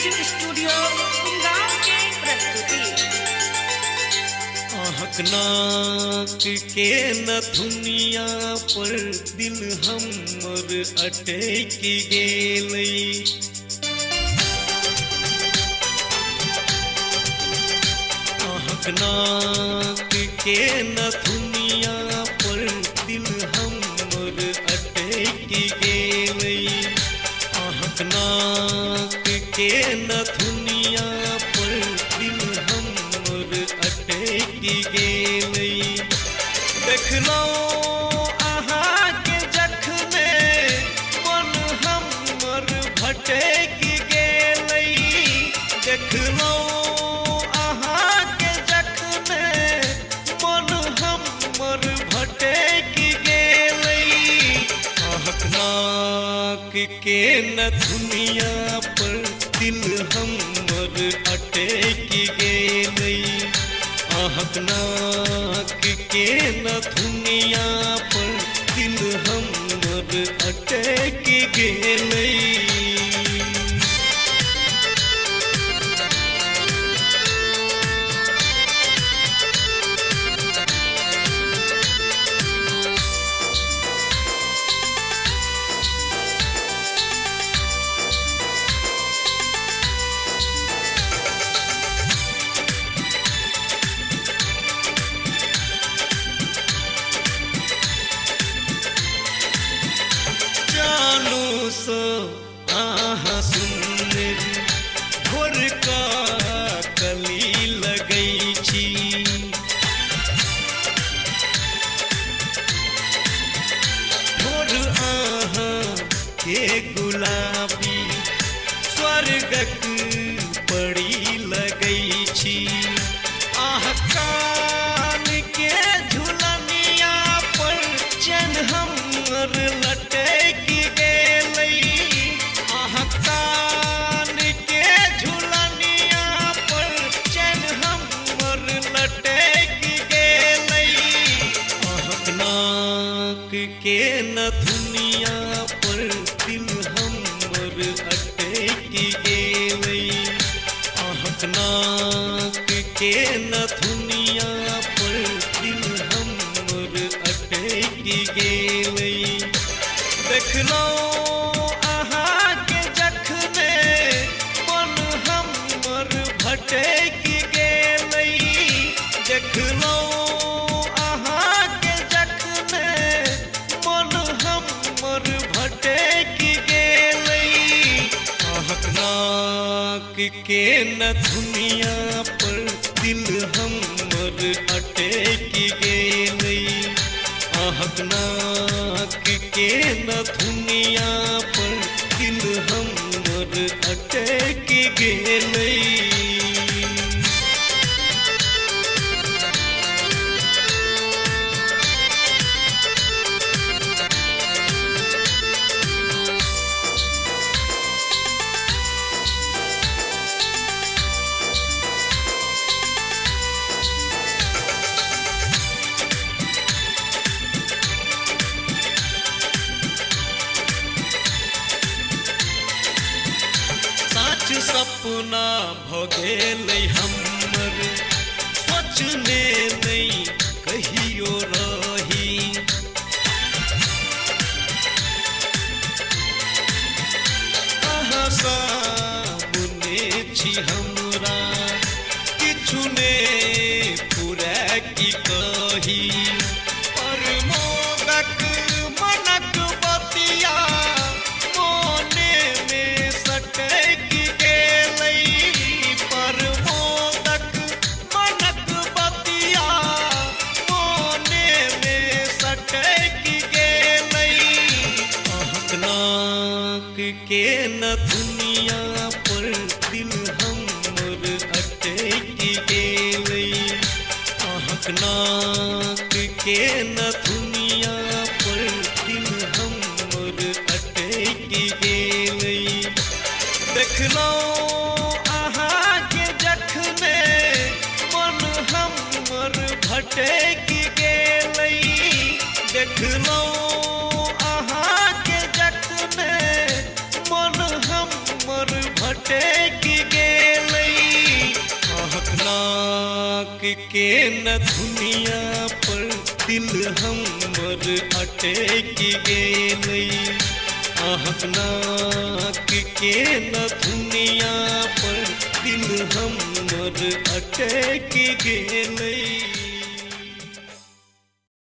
Music studio Gurgaon के प्रस्तुति। आहक नाक के नथुनिया पर दिल हमर अटक गेलै। आहक नाक के नथुनिया पर दिल हमर अटक गेलै। आहक नाक के नथुनिया पर दिल हमर अटक गेलै। देखलहुँ अहाँके जखने मन हमर भटक गेलै। देखलहुँ अहाँके जखने मन हमर भटक गेलै। आहक नाक के नथुनिया पर दिल हमर अटक गेलै। आहक नाक के नथुनिया पर दिल हमर अटक गेलै। सो आहाँ सुनर भोरका कली लगै छी। भोर आहाँ के गुलाबी स्वर्गक पड़ी लगै छी। आह कान के झुलनिया पर चैन हमर लटक गेलै। आह कान के झुलनिया पर चैन हमर लटक गेलै। आहक नाक के नथुनिया पर दिल हमर अटक गेलै। आहक नाक के नथुनिया पर दिल हमर अटक गेलै। देखलहुँ अहाँके जखने मन हमर भटक गेलै। देखलहुँ अहाँके जखने मन हमर भटक गेलै। आहक नाक के नथुनिया पर दिल हमर अटक गेलै। आहक नाक के नथुनिया पर दिल हमर अटक गेलै। सपना भ गेलै हमर सोचने नहीं कहियो रही। अहाँ सामने छी हमरा किछु ने पूरा की कही। प्रमोदक मनक बतिया मोने में सटक के नथुनिया पर दिल हमर अटक गेलै। आहक नाक के नथुनिया पर दिल हमर अटक गेलै। देखलहुँ अहाँके जखने मन हमर भटक गेलै। देखलहुँ अहाँके जखने मन हमर भटक के न दुनिया पर दिल हमर अटक गेलै। नाक के न दुनिया पर दिल हमर अटक गेलै।